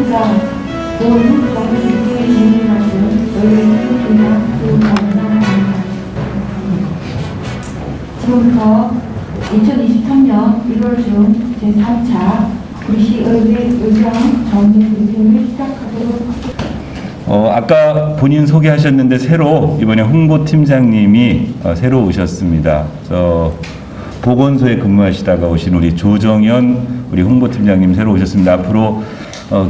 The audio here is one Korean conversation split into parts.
감사합니다. 본 정부의 주님 말씀 의뢰인입니다. 감사합니다. 지금부터 2023년 1월 중 제3차 구리시 의회 의정 정례 브리핑을 시작하도록 하겠습니다. 아까 본인 소개하셨는데 새로 이번에 홍보팀장님이 새로 오셨습니다. 보건소에 근무하시다가 오신 우리 조정현 우리 홍보팀장님 새로 오셨습니다. 앞으로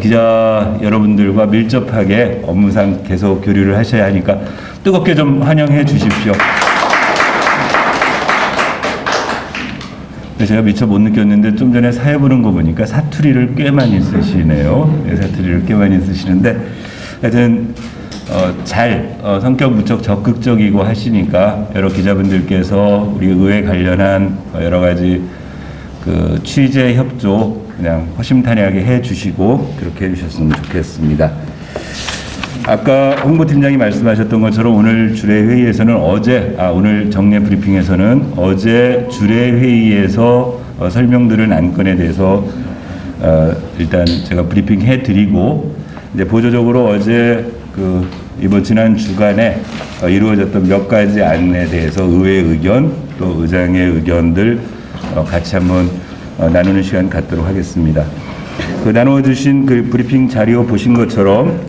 기자 여러분들과 밀접하게 업무상 계속 교류를 하셔야 하니까 뜨겁게 좀 환영해 주십시오. 제가 미처 못 느꼈는데 좀 전에 사회 보는 거 보니까 사투리를 꽤 많이 쓰시네요. 사투리를 꽤 많이 쓰시는데 하여튼 성격 무척 적극적이고 하시니까 여러 기자분들께서 우리 의회 관련한 여러 가지 그 취재 협조 그냥 허심탄회하게 해주시고 그렇게 해주셨으면 좋겠습니다. 아까 홍보팀장이 말씀하셨던 것처럼 오늘 주례회의에서는 오늘 정례 브리핑에서는 어제 주례회의에서 설명드린 안건에 대해서 일단 제가 브리핑 해드리고 이제 보조적으로 어제 이번 지난 주간에 이루어졌던 몇 가지 안에 대해서 의회 의견 또 의장의 의견들 같이 한번 나누는 시간 갖도록 하겠습니다. 나눠주신 브리핑 자료 보신 것처럼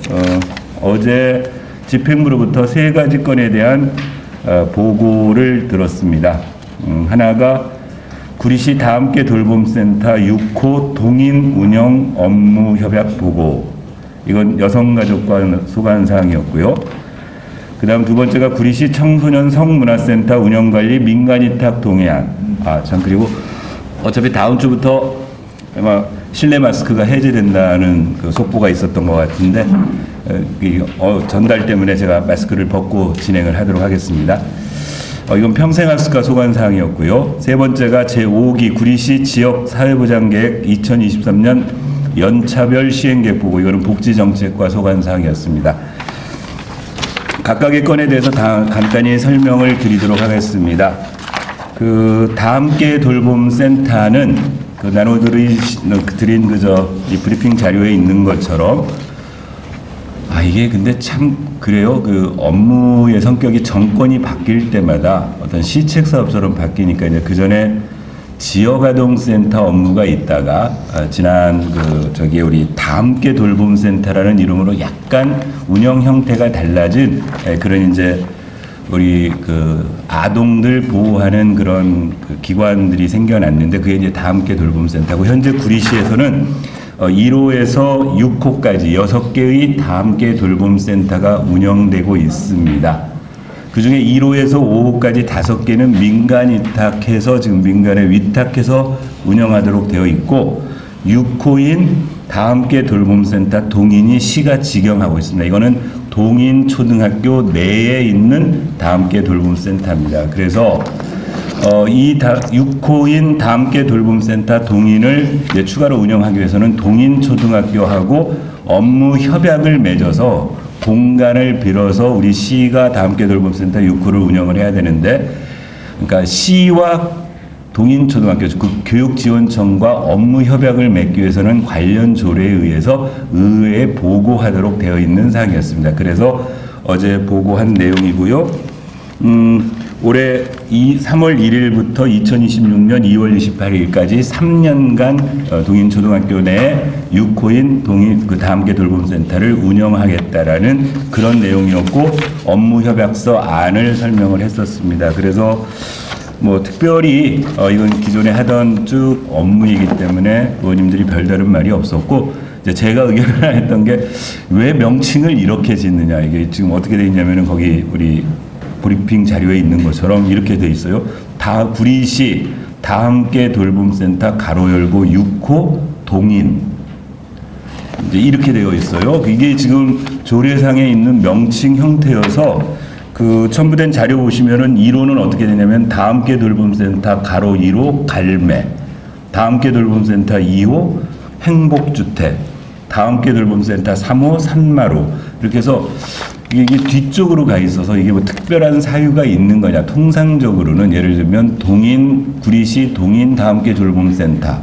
어제 집행부로부터 3가지 건에 대한 보고를 들었습니다. 하나가 구리시 다함께 돌봄센터 6호 동인 운영 업무 협약 보고, 이건 여성가족관 소관사항이었고요. 그 다음 두 번째가 구리시 청소년 성문화센터 운영관리 민간위탁 동의안. 그리고 어차피 다음 주부터 아마 실내 마스크가 해제된다는 그 속보가 있었던 것 같은데 전달 때문에 제가 마스크를 벗고 진행을 하도록 하겠습니다. 이건 평생학습과 소관사항이었고요. 세 번째가 제5기 구리시 지역사회보장계획 2023년 연차별 시행계획 보고, 이거는 복지정책과 소관사항이었습니다. 각각의 건에 대해서 간단히 설명을 드리도록 하겠습니다. 다함께 돌봄센터는 나눠드린 이 브리핑 자료에 있는 것처럼 이게 근데 참 그래요. 업무의 성격이 정권이 바뀔 때마다 어떤 시책 사업처럼 바뀌니까 이제 그 전에 지역아동센터 업무가 있다가 지난 우리 다함께 돌봄센터라는 이름으로 약간 운영 형태가 달라진 그런 이제 우리 아동들 보호하는 그런 기관들이 생겨났는데 그게 이제 다함께 돌봄센터고, 현재 구리시에서는 1호에서 6호까지 6개의 다함께 돌봄센터가 운영되고 있습니다. 그 중에 1호에서 5호까지 5개는 민간 위탁해서 지금 민간에 위탁해서 운영하도록 되어 있고, 6호인 다함께 돌봄센터 동인이 시가 직영하고 있습니다. 이거는 동인 초등학교 내에 있는 다함께 돌봄센터입니다. 그래서 이 6호인 다함께 돌봄센터 동인을 이제 추가로 운영하기 위해서는 동인 초등학교하고 업무 협약을 맺어서 공간을 빌어서 우리 시가 다함께 돌봄센터 6호를 운영을 해야 되는데, 그러니까 시와 동인초등학교 교육지원청과 업무 협약을 맺기 위해서는 관련 조례에 의해서 의회에 보고하도록 되어 있는 사항이었습니다. 그래서 어제 보고한 내용이고요. 올해 3월 1일부터 2026년 2월 28일까지 3년간 동인초등학교 내 6호인 다함께 돌봄센터를 운영하겠다라는 그런 내용이었고, 업무협약서 안을 설명을 했었습니다. 그래서 특별히 이건 기존에 하던 쭉 업무이기 때문에 의원님들이 별다른 말이 없었고, 이제 제가 의견을 했던 게 왜 명칭을 이렇게 짓느냐, 이게 지금 어떻게 돼 있냐면은 거기 우리 브리핑 자료에 있는 것처럼 이렇게 돼 있어요. 구리시 다함께 돌봄센터 가로 열고 6호 동인, 이제 이렇게 되어 있어요. 이게 지금 조례상에 있는 명칭 형태여서 첨부된 자료 보시면은 1호는 어떻게 되냐면 다함께 돌봄센터 가로 1호 갈매, 다함께 돌봄센터 2호 행복주택, 다함께 돌봄센터 3호 산마루, 이렇게 해서 이게 뒤쪽으로 가 있어서 이게 특별한 사유가 있는 거냐. 통상적으로는 예를 들면 구리시 동인 다함께 돌봄센터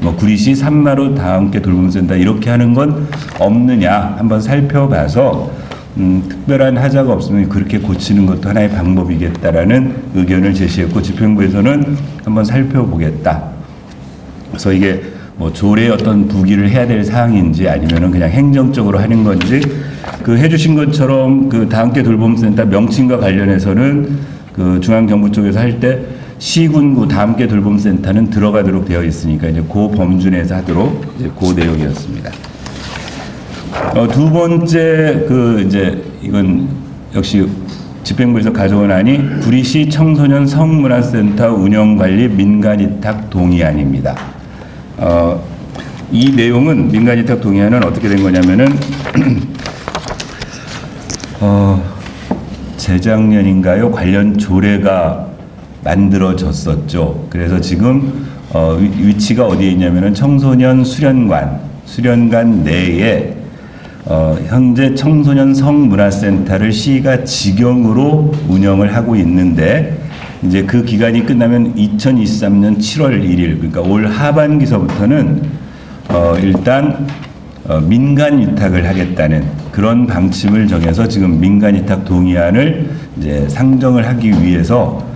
뭐 구리시 산마루 다함께 돌봄센터 이렇게 하는 건 없느냐 한번 살펴봐서 특별한 하자가 없으면 그렇게 고치는 것도 하나의 방법이겠다라는 의견을 제시했고 집행부에서는 한번 살펴보겠다. 그래서 이게 뭐 조례 어떤 부기를 해야 될 사항인지 아니면은 그냥 행정적으로 하는 건지 그 해주신 것처럼 그 다함께 돌봄센터 명칭과 관련해서는 그 중앙정부 쪽에서 할 때 시군구 다함께 돌봄센터는 들어가도록 되어 있으니까 이제 그 범주 내에서 하도록 이제 그 내용이었습니다. 두 번째 그 이제 이건 역시 집행부에서 가져온 안이 구리시 청소년 성문화센터 운영관리 민간위탁 동의안입니다. 이 내용은 민간위탁 동의안은 어떻게 된 거냐면은 재작년인가요? 관련 조례가 만들어졌었죠. 그래서 지금 위치가 어디에 있냐면은 청소년 수련관 내에 현재 청소년 성문화센터를 시가 직영으로 운영을 하고 있는데 이제 그 기간이 끝나면 2023년 7월 1일 그러니까 올 하반기서부터는 일단 민간 위탁을 하겠다는 그런 방침을 정해서 지금 민간 위탁 동의안을 이제 상정을 하기 위해서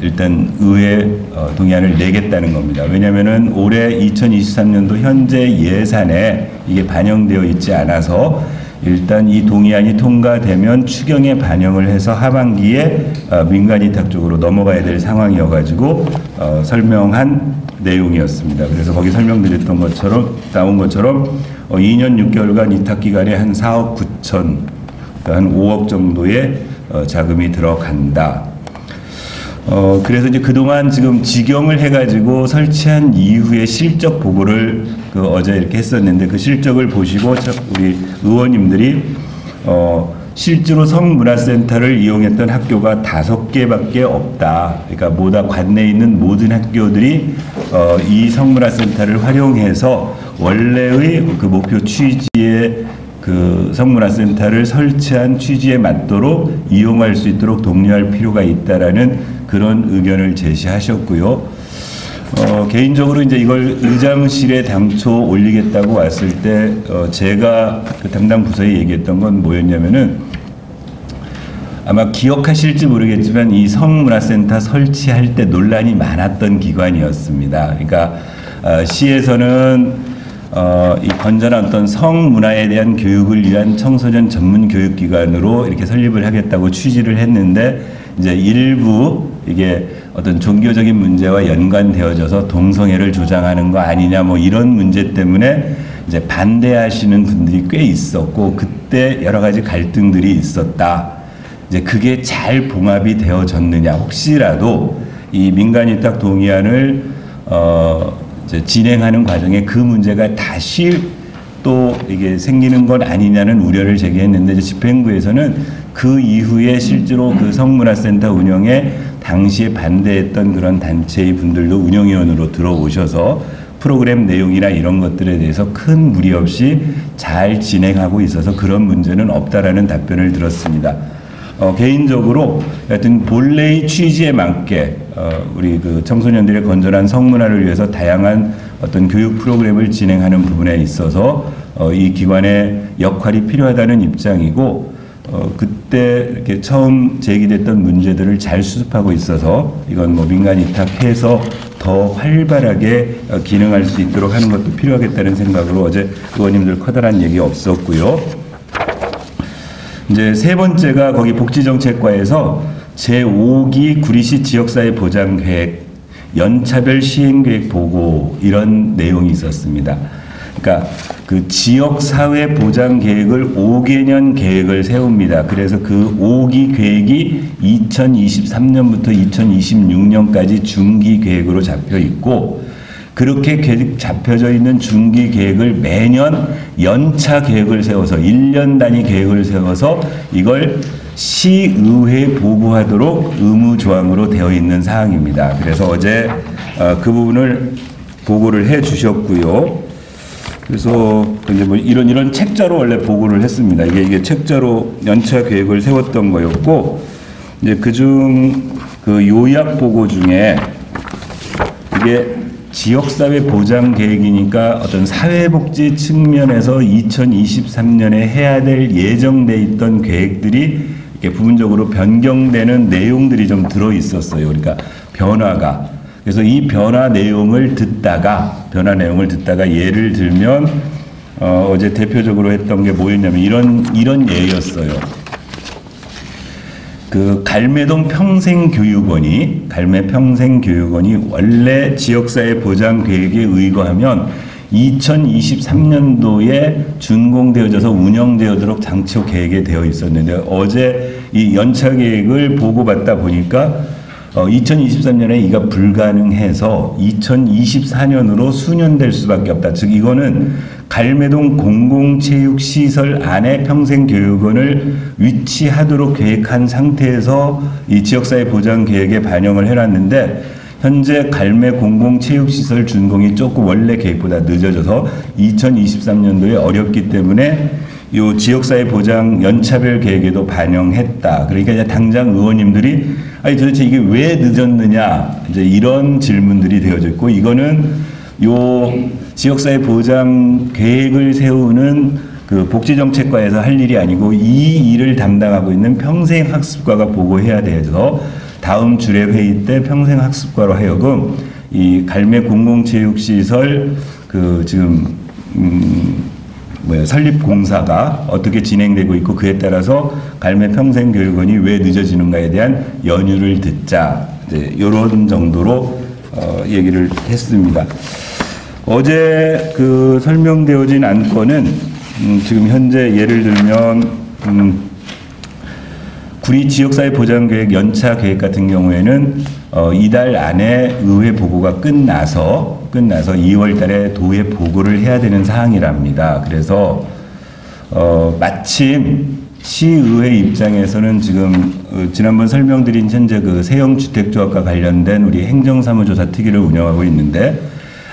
일단 의회 동의안을 내겠다는 겁니다. 왜냐하면은 올해 2023년도 현재 예산에 이게 반영되어 있지 않아서 일단 이 동의안이 통과되면 추경에 반영을 해서 하반기에 민간위탁 쪽으로 넘어가야 될 상황이어가지고 설명한 내용이었습니다. 그래서 거기 설명드렸던 것처럼 나온 것처럼 2년 6개월간 위탁 기간에 한 4억 9천, 그러니까 한 5억 정도의 자금이 들어간다. 그래서 이제 그동안 지금 직영을 해가지고 설치한 이후에 실적 보고를 어제 이렇게 했었는데 그 실적을 보시고 우리 의원님들이 실제로 성문화센터를 이용했던 학교가 5개밖에 없다. 그러니까 모두 관내에 있는 모든 학교들이 이 성문화센터를 활용해서 원래의 그 목표 취지에 그 성문화센터를 설치한 취지에 맞도록 이용할 수 있도록 독려할 필요가 있다라는 그런 의견을 제시하셨고요. 개인적으로 이제 이걸 의장실에 당초 올리겠다고 왔을 때 제가 그 담당 부서에 얘기했던 건 뭐였냐면은 아마 기억하실지 모르겠지만 이 성문화센터 설치할 때 논란이 많았던 기관이었습니다. 그러니까 시에서는 이 건전한 어떤 성문화에 대한 교육을 위한 청소년 전문 교육기관으로 이렇게 설립을 하겠다고 취지를 했는데 이제 일부 이게 어떤 종교적인 문제와 연관되어져서 동성애를 조장하는 거 아니냐 뭐 이런 문제 때문에 이제 반대하시는 분들이 꽤 있었고 그때 여러 가지 갈등들이 있었다. 이제 그게 잘 봉합이 되어졌느냐 혹시라도 이 민간위탁 동의안을 이제 진행하는 과정에 그 문제가 다시 또 이게 생기는 건 아니냐는 우려를 제기했는데 이제 집행부에서는 그 이후에 실제로 그 성문화센터 운영에 당시에 반대했던 그런 단체의 분들도 운영위원으로 들어오셔서 프로그램 내용이나 이런 것들에 대해서 큰 무리 없이 잘 진행하고 있어서 그런 문제는 없다라는 답변을 들었습니다. 개인적으로 하여튼 본래의 취지에 맞게 우리 그 청소년들의 건전한 성문화를 위해서 다양한 어떤 교육 프로그램을 진행하는 부분에 있어서 이 기관의 역할이 필요하다는 입장이고 그때 이렇게 처음 제기됐던 문제들을 잘 수습하고 있어서 이건 뭐 민간 위탁해서 더 활발하게 기능할 수 있도록 하는 것도 필요하겠다는 생각으로 어제 의원님들 커다란 얘기 없었고요. 이제 세 번째가 거기 복지정책과에서 제5기 구리시 지역사회 보장계획 연차별 시행계획 보고 이런 내용이 있었습니다. 그러니까 그 지역사회 보장계획을 5개년 계획을 세웁니다. 그래서 그 5기 계획이 2023년부터 2026년까지 중기 계획으로 잡혀 있고 그렇게 잡혀져 있는 중기 계획을 매년 연차 계획을 세워서 1년 단위 계획을 세워서 이걸 시의회에 보고하도록 의무조항으로 되어 있는 사항입니다. 그래서 어제 그 부분을 보고를 해 주셨고요. 그래서 이제 뭐 이런 책자로 원래 보고를 했습니다. 이게 책자로 연차 계획을 세웠던 거였고 이제 그중 그 요약 보고 중에 이게 지역사회 보장 계획이니까 어떤 사회복지 측면에서 2023년에 해야 될 예정돼 있던 계획들이 이렇게 부분적으로 변경되는 내용들이 좀 들어 있었어요. 그러니까 변화가. 그래서 이 변화 내용을 듣다가 예를 들면 어제 대표적으로 했던 게 뭐였냐면 이런 예였어요. 그 갈매동 평생교육원이 원래 지역사회 보장 계획에 의거하면 2023년도에 준공되어져서 운영되어도록 장치호 계획에 되어 있었는데 어제 이 연차 계획을 보고받다 보니까 2023년에 이가 불가능해서 2024년으로 수년될 수밖에 없다. 즉 이거는 갈매동 공공체육시설 안에 평생교육원을 위치하도록 계획한 상태에서 이 지역사회 보장 계획에 반영을 해놨는데 현재 갈매 공공체육시설 준공이 조금 원래 계획보다 늦어져서 2023년도에 어렵기 때문에 이 지역사회 보장 연차별 계획에도 반영했다. 그러니까 이제 당장 의원님들이 아니 도대체 이게 왜 늦었느냐 이제 이런 질문들이 되어져 있고 이거는 요 지역사회 보장 계획을 세우는 그 복지정책과에서 할 일이 아니고 이 일을 담당하고 있는 평생학습과가 보고해야 돼서 다음 주례 회의 때 평생학습과로 하여금 이 갈매 공공체육시설 그 지금 설립 공사가 어떻게 진행되고 있고 그에 따라서 갈매 평생교육원이 왜 늦어지는가에 대한 연유를 듣자 이제 이런 정도로 얘기를 했습니다. 어제 그 설명되어진 안건은 지금 현재 예를 들면 구리 지역사회 보장계획 연차 계획 같은 경우에는 이달 안에 의회 보고가 끝나서 2월 달에 도에 보고를 해야 되는 사항이랍니다. 그래서 마침 시의회 입장에서는 지금 지난번 설명드린 현재 그 세형주택조합과 관련된 우리 행정사무조사 특위를 운영하고 있는데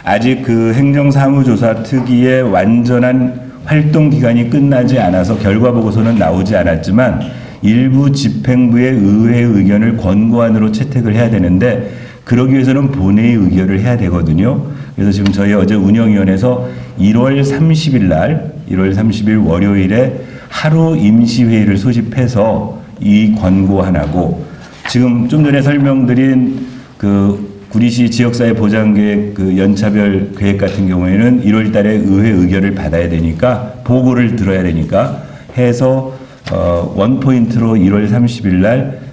아직 그 행정사무조사 특위의 완전한 활동 기간이 끝나지 않아서 결과 보고서는 나오지 않았지만 일부 집행부의 의회 의견을 권고안으로 채택을 해야 되는데 그러기 위해서는 본회의 의결을 해야 되거든요. 그래서 지금 저희 어제 운영위원회에서 1월 30일 월요일에 하루 임시회의를 소집해서 이 권고안하고 지금 좀 전에 설명드린 그 구리시 지역사회 보장계획 그 연차별 계획 같은 경우에는 1월 달에 의회 의결을 받아야 되니까 보고를 들어야 되니까 해서 원포인트로 1월 30일 날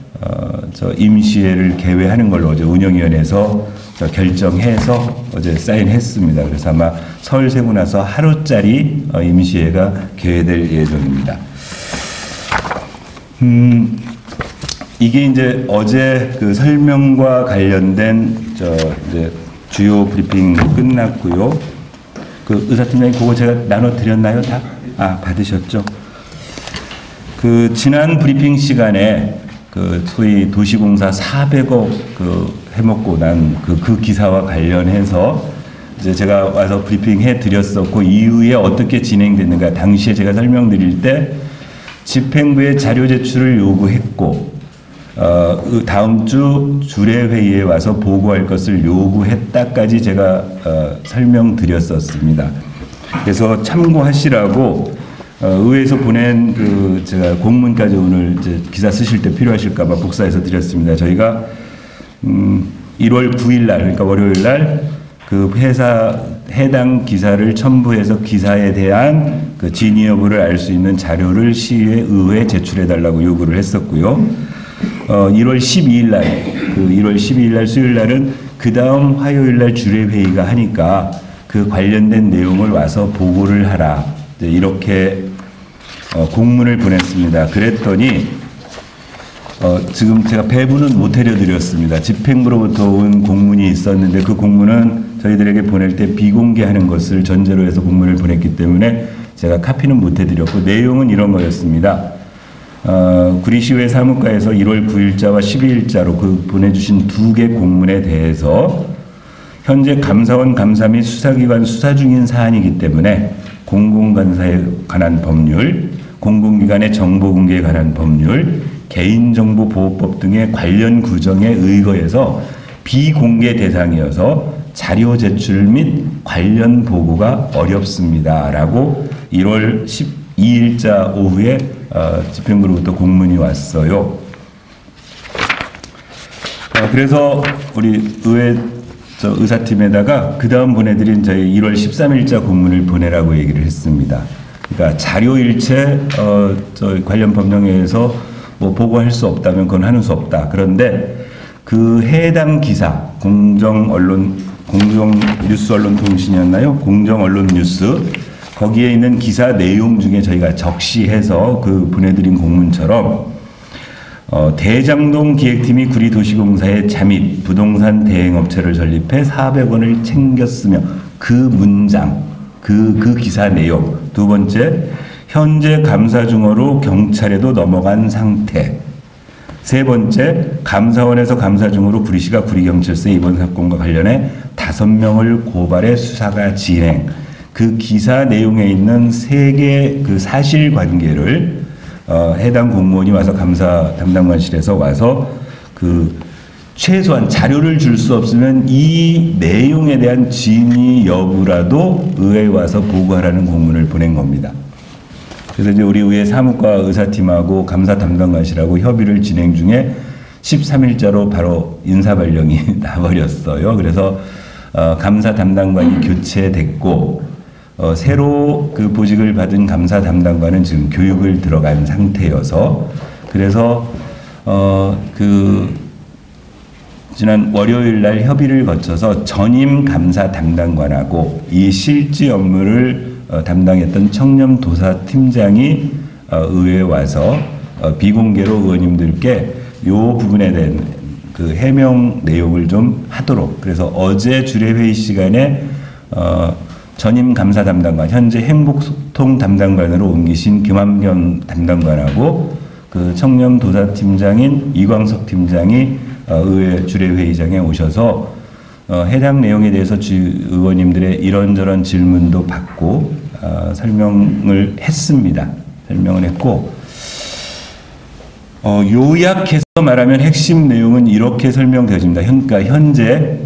저 임시회를 개회하는 걸로 어제 운영위원회에서 결정해서 어제 사인했습니다. 그래서 아마 설 세고 나서 하루짜리 임시회가 개회될 예정입니다. 이게 이제 어제 그 설명과 관련된 이제 주요 브리핑 끝났고요. 그 의사팀장님 그거 제가 나눠드렸나요 다? 아 받으셨죠? 그 지난 브리핑 시간에 그 소위 도시공사 400억 그 해먹고 난 그 기사와 관련해서 이제 제가 와서 브리핑해 드렸었고 이후에 어떻게 진행됐는가 당시에 제가 설명드릴 때 집행부에 자료 제출을 요구했고 다음 주 주례회의에 와서 보고할 것을 요구했다까지 제가 설명드렸었습니다. 그래서 참고하시라고 의회에서 보낸 그 제가 공문까지 오늘 이제 기사 쓰실 때 필요하실까봐 복사해서 드렸습니다. 저희가 1월 9일 날 그러니까 월요일 날 그 회사 해당 기사를 첨부해서 기사에 대한 그 진위 여부를 알 수 있는 자료를 시의회 의회에 제출해 달라고 요구를 했었고요. 1월 12일 날 그 1월 12일 날 수요일 날은 그 다음 화요일 날 주례회의가 하니까 그 관련된 내용을 와서 보고를 하라 이렇게 공문을 보냈습니다. 그랬더니 지금 제가 배부는 못 해드렸습니다. 집행부로부터 온 공문이 있었는데 그 공문은 저희들에게 보낼 때 비공개하는 것을 전제로 해서 공문을 보냈기 때문에 제가 카피는 못 해드렸고 내용은 이런 거였습니다. 구리시의회 사무과에서 1월 9일자와 12일자로 그 보내주신 2개 공문에 대해서 현재 감사원 감사 및 수사기관 수사 중인 사안이기 때문에 공공감사에 관한 법률, 공공기관의 정보공개에 관한 법률, 개인정보보호법 등의 관련 규정에 의거해서 비공개 대상이어서 자료 제출 및 관련 보고가 어렵습니다라고 1월 12일자 오후에 집행부로부터 공문이 왔어요. 그래서 우리 의사팀에다가 그 다음 보내드린 저희 1월 13일자 공문을 보내라고 얘기를 했습니다. 그러니까 자료일체 관련 법령에서 뭐 보고할 수 없다면 그건 하는 수 없다. 그런데 그 해당 기사 공정 뉴스 언론 통신이었나요? 공정 언론 뉴스 거기에 있는 기사 내용 중에 저희가 적시해서 그 보내드린 공문처럼 대장동 기획팀이 구리도시공사에 잠입 부동산 대행업체를 설립해 400원을 챙겼으며 그 문장 그 기사 내용. 두 번째, 현재 감사 중으로 경찰에도 넘어간 상태. 세 번째, 감사원에서 감사 중으로 구리시가 구리경찰서에 이번 사건과 관련해 5명을 고발해 수사가 진행. 그 기사 내용에 있는 3개 그 사실관계를 해당 공무원이 와서 감사 담당관실에서 와서 그 최소한 자료를 줄 수 없으면 이 내용에 대한 진위 여부라도 의회에 와서 보고하라는 공문을 보낸 겁니다. 그래서 이제 우리 의회 사무과 의사팀하고 감사 담당관실하고 협의를 진행 중에 13일자로 바로 인사발령이 나버렸어요. 그래서 감사 담당관이 교체됐고 새로 그 보직을 받은 감사 담당관은 지금 교육을 들어간 상태여서 그래서 지난 월요일 날 협의를 거쳐서 전임 감사 담당관하고 이 실지 업무를 담당했던 청렴도사팀장이 의회에 와서 비공개로 의원님들께 이 부분에 대한 그 해명 내용을 좀 하도록 그래서 어제 주례회의 시간에 전임 감사 담당관 현재 행복소통 담당관으로 옮기신 김한변 담당관하고 그 청렴도사팀장인 이광석 팀장이 의회 주례회의장에 오셔서 해당 내용에 대해서 의원님들의 이런저런 질문도 받고 설명을 했습니다. 설명을 했고 요약해서 말하면 핵심 내용은 이렇게 설명되어집니다. 그러니까 현재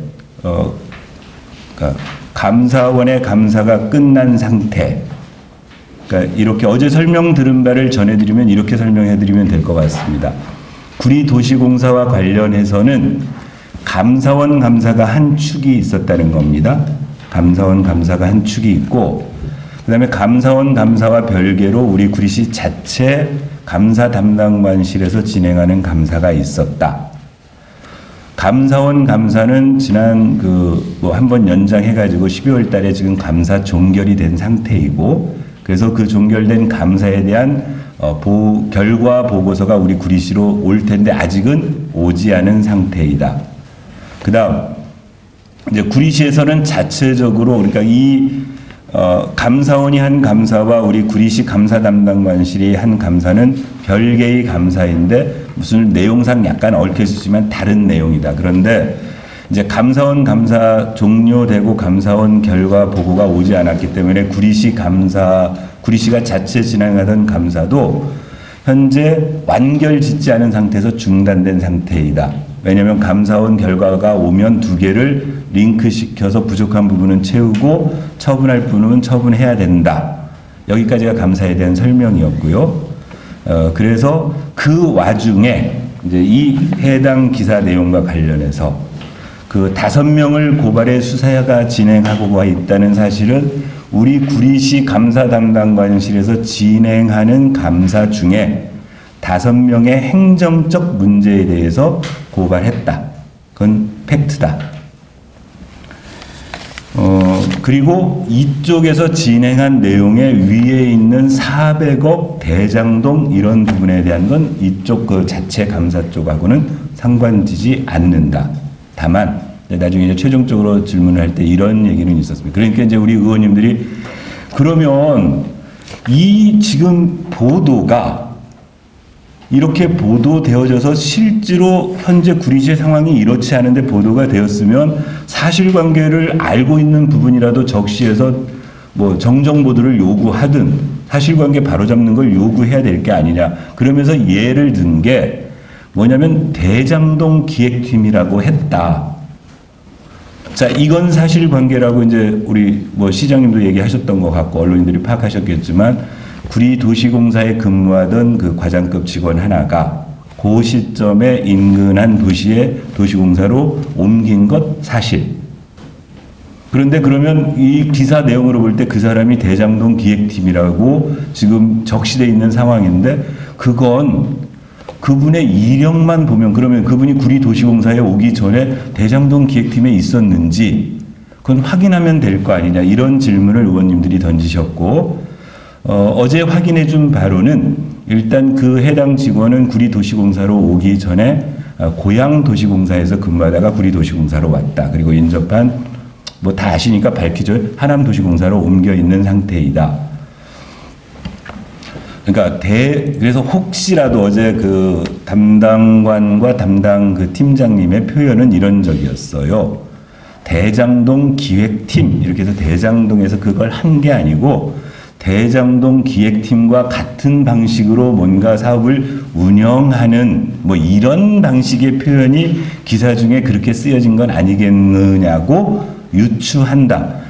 그러니까 감사원의 감사가 끝난 상태. 그러니까 이렇게 어제 설명 들은 바를 전해드리면 이렇게 설명해드리면 될 것 같습니다. 구리도시공사와 관련해서는 감사원 감사가 한 축이 있었다는 겁니다. 감사원 감사가 한 축이 있고 그 다음에 감사원 감사와 별개로 우리 구리시 자체 감사 담당관실에서 진행하는 감사가 있었다. 감사원 감사는 지난 한번 연장해가지고 12월 달에 지금 감사 종결이 된 상태이고 그래서 그 종결된 감사에 대한 결과 보고서가 우리 구리시로 올 텐데 아직은 오지 않은 상태이다. 그 다음, 이제 구리시에서는 자체적으로, 그러니까 감사원이 한 감사와 우리 구리시 감사 담당관실이 한 감사는 별개의 감사인데 무슨 내용상 약간 얽혀 있지만 다른 내용이다. 그런데 이제 감사원 감사 종료되고 감사원 결과 보고가 오지 않았기 때문에 구리시가 자체 진행하던 감사도 현재 완결 짓지 않은 상태에서 중단된 상태이다. 왜냐하면 감사원 결과가 오면 2개를 링크시켜서 부족한 부분은 채우고 처분할 부분은 처분해야 된다. 여기까지가 감사에 대한 설명이었고요. 그래서 그 와중에 이제 이 해당 기사 내용과 관련해서 그 5명을 고발해 수사가 진행하고 있다는 사실은 우리 구리시 감사 담당관실에서 진행하는 감사 중에 5명의 행정적 문제에 대해서 고발했다. 그건 팩트다. 그리고 이쪽에서 진행한 내용에 위에 있는 400억 대장동 이런 부분에 대한 건 이쪽 그 자체 감사 쪽하고는 상관지지 않는다. 다만 나중에 이제 최종적으로 질문을 할 때 이런 얘기는 있었습니다. 그러니까 이제 우리 의원님들이 그러면 이 지금 보도가 이렇게 보도되어져서 실제로 현재 구리시의 상황이 이렇지 않은데 보도가 되었으면 사실관계를 알고 있는 부분이라도 적시해서 뭐 정정보도를 요구하든 사실관계 바로잡는 걸 요구해야 될 게 아니냐. 그러면서 예를 든 게 뭐냐면 대장동 기획팀이라고 했다. 자, 이건 사실관계라고 이제 우리 뭐 시장님도 얘기하셨던 것 같고 언론인들이 파악하셨겠지만 구리도시공사에 근무하던 그 과장급 직원 하나가 그 시점에 인근한 도시에 도시공사로 옮긴 것 사실. 그런데 그러면 이 기사 내용으로 볼 때 그 사람이 대장동 기획팀이라고 지금 적시되어 있는 상황인데 그건 그분의 이력만 보면 그러면 그분이 구리도시공사에 오기 전에 대장동 기획팀에 있었는지 그건 확인하면 될 거 아니냐 이런 질문을 의원님들이 던지셨고 어제 확인해 준 바로는 일단 그 해당 직원은 구리도시공사로 오기 전에 고양도시공사에서 근무하다가 구리도시공사로 왔다. 그리고 인접한 뭐 다 아시니까 밝히죠. 하남도시공사로 옮겨 있는 상태이다. 그러니까 그래서 혹시라도 어제 그 담당관과 담당 그 팀장님의 표현은 이런 적이었어요. 대장동 기획팀 이렇게 해서 대장동에서 그걸 한 게 아니고 대장동 기획팀과 같은 방식으로 뭔가 사업을 운영하는 뭐 이런 방식의 표현이 기사 중에 그렇게 쓰여진 건 아니겠느냐고 유추한다.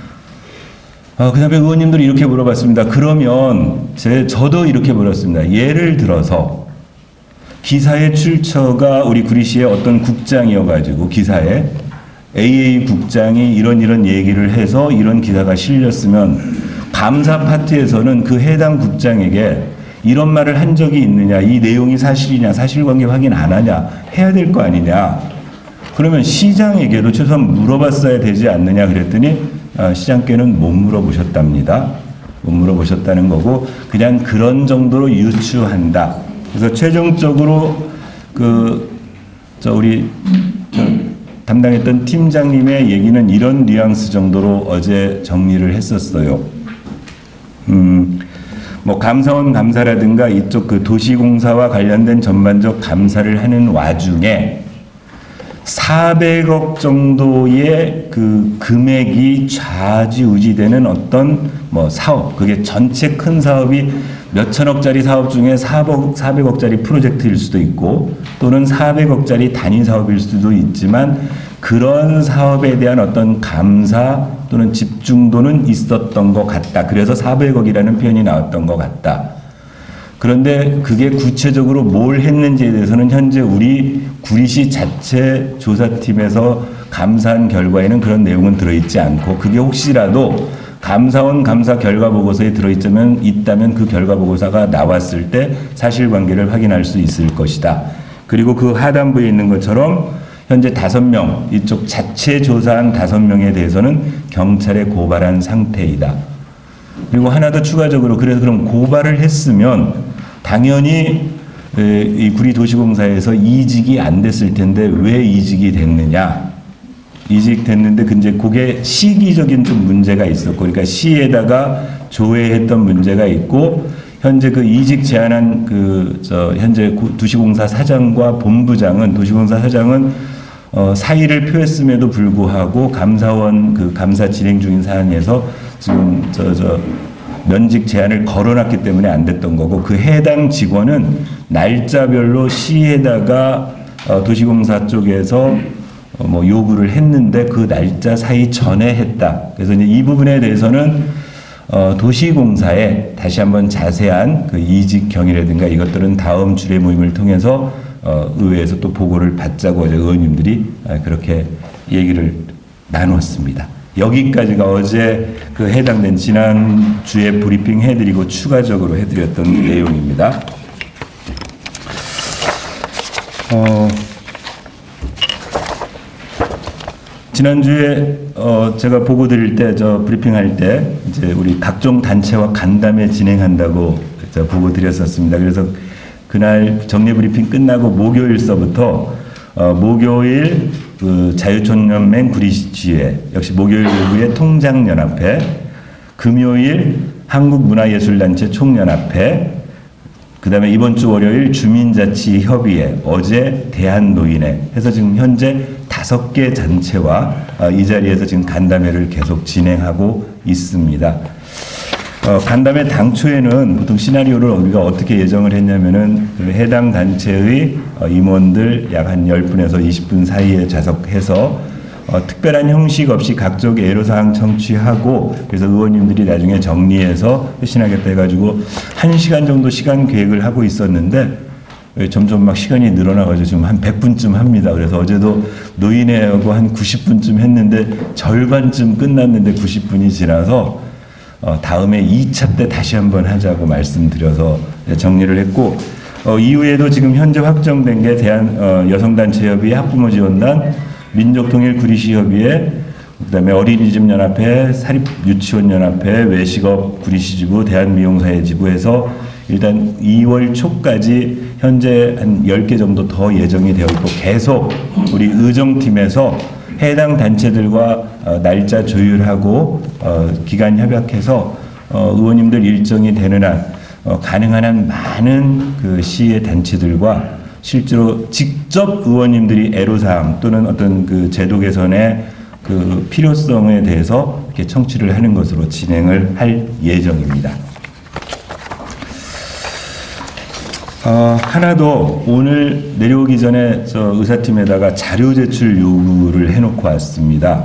그 다음에 의원님들이 이렇게 물어봤습니다. 그러면 저도 이렇게 물었습니다. 예를 들어서 기사의 출처가 우리 구리시의 어떤 국장이어가지고 기사에 AA 국장이 이런 얘기를 해서 이런 기사가 실렸으면 감사 파트에서는 그 해당 국장에게 이런 말을 한 적이 있느냐, 이 내용이 사실이냐, 사실관계 확인 안 하냐 해야 될 거 아니냐. 그러면 시장에게도 최소한 물어봤어야 되지 않느냐 그랬더니 시장께는 못 물어보셨답니다. 못 물어보셨다는 거고 그냥 그런 정도로 유추한다. 그래서 최종적으로 우리 담당했던 팀장님의 얘기는 이런 뉘앙스 정도로 어제 정리를 했었어요. 뭐 감사원 감사라든가 이쪽 그 도시공사와 관련된 전반적 감사를 하는 와중에 400억 정도의 그 금액이 좌지우지되는 어떤 뭐 사업, 그게 전체 큰 사업이 몇천억짜리 사업 중에 400억짜리 프로젝트일 수도 있고 또는 400억짜리 단위 사업일 수도 있지만 그런 사업에 대한 어떤 감사 또는 집중도는 있었던 것 같다. 그래서 400억이라는 표현이 나왔던 것 같다. 그런데 그게 구체적으로 뭘 했는지에 대해서는 현재 우리 구리시 자체 조사팀에서 감사한 결과에는 그런 내용은 들어있지 않고 그게 혹시라도 감사원 감사 결과 보고서에 있다면 그 결과 보고서가 나왔을 때 사실관계를 확인할 수 있을 것이다. 그리고 그 하단부에 있는 것처럼 현재 5명, 이쪽 자체 조사한 5명에 대해서는 경찰에 고발한 상태이다. 그리고 하나 더 추가적으로 그래서 그럼 고발을 했으면 당연히 이 구리도시공사에서 이직이 안 됐을 텐데 왜 이직이 됐느냐. 이직됐는데 근데 그게 시기적인 좀 문제가 있었고 그러니까 시에다가 조회했던 문제가 있고 현재 그 이직 제안한 현재 도시공사 사장과 본부장은 도시공사 사장은 사의를 표했음에도 불구하고 감사원 그 감사 진행 중인 사안에서 지금 면직 제한을 걸어놨기 때문에 안 됐던 거고 그 해당 직원은 날짜별로 시에다가 도시공사 쪽에서 뭐 요구를 했는데 그 날짜 사이 전에 했다. 그래서 이제 이 부분에 대해서는 도시공사에 다시 한번 자세한 그 이직 경위라든가 이것들은 다음 주례 모임을 통해서 의회에서 또 보고를 받자고 어제 의원님들이 그렇게 얘기를 나눴습니다. 여기까지가 어제 그 해당된 지난주에 브리핑 해드리고 추가적으로 해드렸던 내용입니다. 지난주에 제가 보고 드릴 때 브리핑할 때 이제 우리 각종 단체와 간담회 진행한다고 보고 드렸었습니다. 그래서 그날 정례 브리핑 끝나고 목요일서부터 목요일 그 자유촌연맹 구리시지회 역시 목요일 오후에 통장연합회, 금요일 한국문화예술단체 총연합회, 그 다음에 이번 주 월요일 주민자치협의회, 어제 대한노인회 해서 지금 현재 5개 단체와 이 자리에서 지금 간담회를 계속 진행하고 있습니다. 간담회 당초에는 보통 시나리오를 우리가 어떻게 예정을 했냐면은 그 해당 단체의 임원들 약 한 10분에서 20분 사이에 좌석해서 특별한 형식 없이 각종 애로사항 청취하고 그래서 의원님들이 나중에 정리해서 회신하겠다 해가지고 1시간 정도 시간 계획을 하고 있었는데 점점 막 시간이 늘어나가지고 지금 한 100분쯤 합니다. 그래서 어제도 노인회하고 한 90분쯤 했는데 절반쯤 끝났는데 90분이 지나서 다음에 2차 때 다시 한번 하자고 말씀드려서 정리를 했고 이후에도 지금 현재 확정된 게 대한 여성단체협의 학부모지원단 민족통일구리시협의회 그다음에 어린이집연합회 사립유치원연합회 외식업 구리시지부 대한미용사회지부에서 일단 2월 초까지 현재 한 10개 정도 더 예정이 되어 있고 계속 우리 의정팀에서 해당 단체들과 날짜 조율하고 기간 협약해서 의원님들 일정이 되는 한 가능한 한 많은 그 시의 단체들과 실제로 직접 의원님들이 애로사항 또는 어떤 그 제도 개선의 그 필요성에 대해서 이렇게 청취를 하는 것으로 진행을 할 예정입니다. 하나 더 오늘 내려오기 전에 저 의사팀에다가 자료 제출 요구를 해놓고 왔습니다.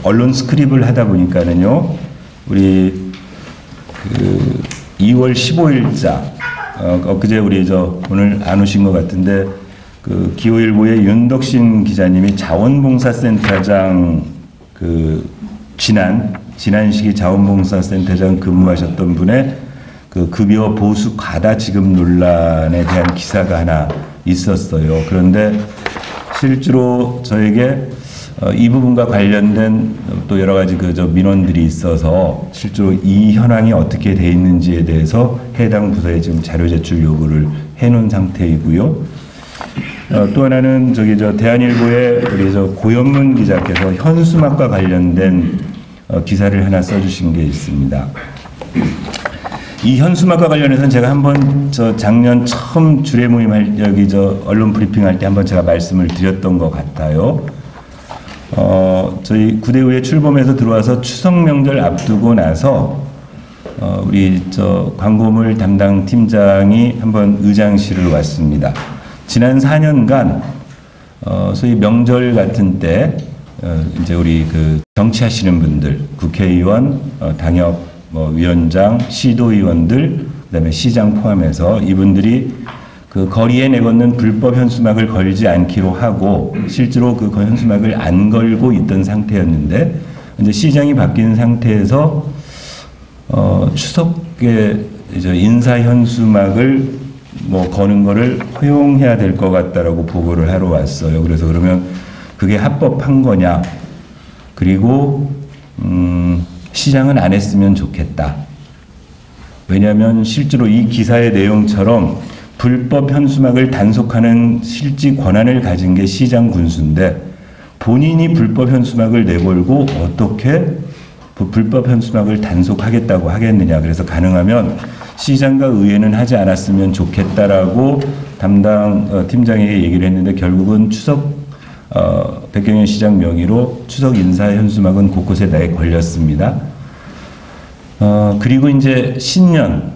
언론 스크립을 하다 보니까는요, 우리 그 2월 15일자 엊그제 우리 저 오늘 안 오신 것 같은데 그 기호일보의 윤덕신 기자님이 자원봉사센터장 그 지난 시기 자원봉사센터장 근무하셨던 분의 그 급여 보수 과다 지급 논란에 대한 기사가 하나 있었어요. 그런데 실제로 저에게 이 부분과 관련된 또 여러 가지 그 저 민원들이 있어서 실제로 이 현황이 어떻게 돼 있는지에 대해서 해당 부서에 지금 자료 제출 요구를 해놓은 상태이고요. 또 하나는 저기 저 대한일보의 우리 저 고현문 기자께서 현수막과 관련된 기사를 하나 써주신 게 있습니다. 이 현수막과 관련해서는 제가 한번 저 작년 처음 주례 모임할 여기 저 언론 브리핑할 때 한번 제가 말씀을 드렸던 것 같아요. 저희 구대의회 출범해서 들어와서 추석 명절 앞두고 나서 우리 저 광고물 담당 팀장이 한번 의장실을 왔습니다. 지난 4년간 소위 명절 같은 때 이제 우리 그 정치하시는 분들, 국회의원, 당협 위원장, 시도의원들, 그다음에 시장 포함해서 이분들이 그 거리에 내걸는 불법 현수막을 걸지 않기로 하고 실제로 그 현수막을 안 걸고 있던 상태였는데 이제 시장이 바뀐 상태에서 추석에 이제 인사 현수막을 거는 거를 허용해야 될 것 같다라고 보고를 하러 왔어요. 그래서 그러면 그게 합법한 거냐? 그리고 시장은 안 했으면 좋겠다. 왜냐하면 실제로 이 기사의 내용처럼 불법 현수막을 단속하는 실질 권한을 가진 게 시장 군수인데 본인이 불법 현수막을 내걸고 어떻게 불법 현수막을 단속하겠다고 하겠느냐. 그래서 가능하면 시장과 의회는 하지 않았으면 좋겠다라고 담당 팀장에게 얘기를 했는데 결국은 추석 백경현 시장 명의로 추석 인사 현수막은 곳곳에 내 걸렸습니다. 그리고 이제 신년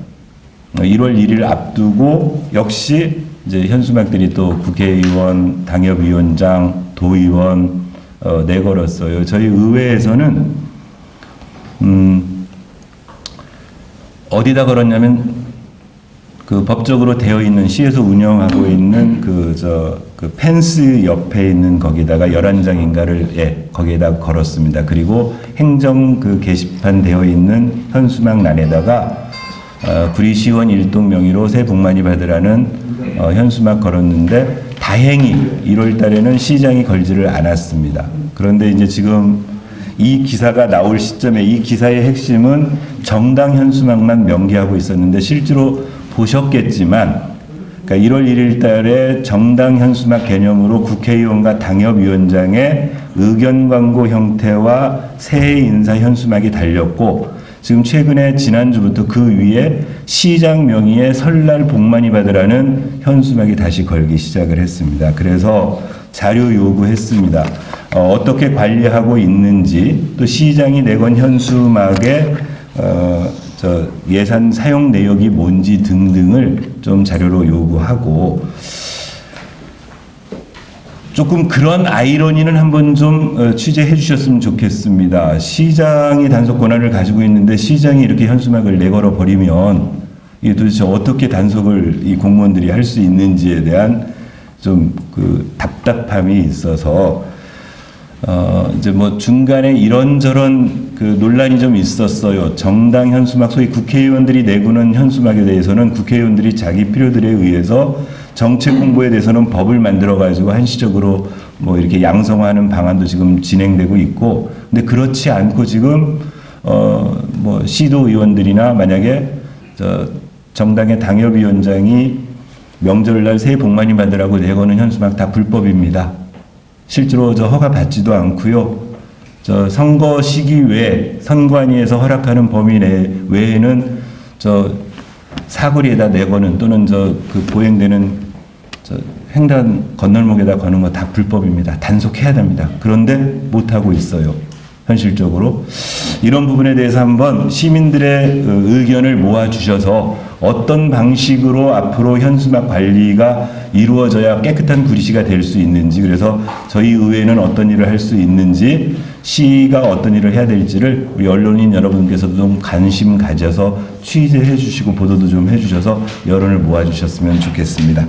1월 1일 앞두고 역시 이제 현수막들이 또 국회의원, 당협위원장, 도의원 내걸었어요. 저희 의회에서는 어디다 걸었냐면 그 법적으로 되어 있는 시에서 운영하고 있는 그 펜스 옆에 있는 거기다가 11장인가를 거기에다 걸었습니다. 그리고 행정 그 게시판 되어 있는 현수막란에다가 구리시원 일동 명의로 새해 복 많이 받으라는 현수막 걸었는데 다행히 1월 달에는 시장이 걸지를 않았습니다. 그런데 이제 지금 이 기사가 나올 시점에 이 기사의 핵심은 정당 현수막만 명기하고 있었는데 실제로 보셨겠지만 그러니까 1월 1일 달에 정당 현수막 개념으로 국회의원과 당협위원장의 의견 광고 형태와 새해 인사 현수막이 달렸고 지금 최근에 지난주부터 그 위에 시장 명의의 설날 복 많이 받으라는 현수막이 다시 걸기 시작을 했습니다. 그래서 자료 요구했습니다. 어떻게 관리하고 있는지 또 시장이 내건 현수막의 예산 사용 내역이 뭔지 등등을 좀 자료로 요구하고 조금 그런 아이러니는 한번 좀 취재해 주셨으면 좋겠습니다. 시장이 단속 권한을 가지고 있는데 시장이 이렇게 현수막을 내걸어 버리면 이게 도대체 어떻게 단속을 이 공무원들이 할 수 있는지에 대한 좀 그 답답함이 있어서 이제 뭐 중간에 이런저런 그 논란이 좀 있었어요. 정당 현수막, 소위 국회의원들이 내구는 현수막에 대해서는 국회의원들이 자기 필요들에 의해서 정책 홍보에 대해서는 법을 만들어 가지고 한시적으로 뭐 이렇게 양성화하는 방안도 지금 진행되고 있고, 근데 그렇지 않고 지금 뭐 시도 의원들이나 만약에 정당의 당협위원장이 명절날 새해 복 많이 받으라고 내거는 현수막 다 불법입니다. 실제로 허가 받지도 않고요. 선거 시기 외에 선관위에서 허락하는 범위 외에는 사거리에다 내거는 또는 그 보행되는 횡단 건널목에다 거는 거 다 불법입니다. 단속해야 됩니다. 그런데 못하고 있어요. 현실적으로. 이런 부분에 대해서 한번 시민들의 의견을 모아주셔서 어떤 방식으로 앞으로 현수막 관리가 이루어져야 깨끗한 구리시가 될 수 있는지, 그래서 저희 의회는 어떤 일을 할 수 있는지, 시가 어떤 일을 해야 될지를 우리 언론인 여러분께서도 좀 관심 가져서 취재해 주시고 보도도 좀 해주셔서 여론을 모아주셨으면 좋겠습니다.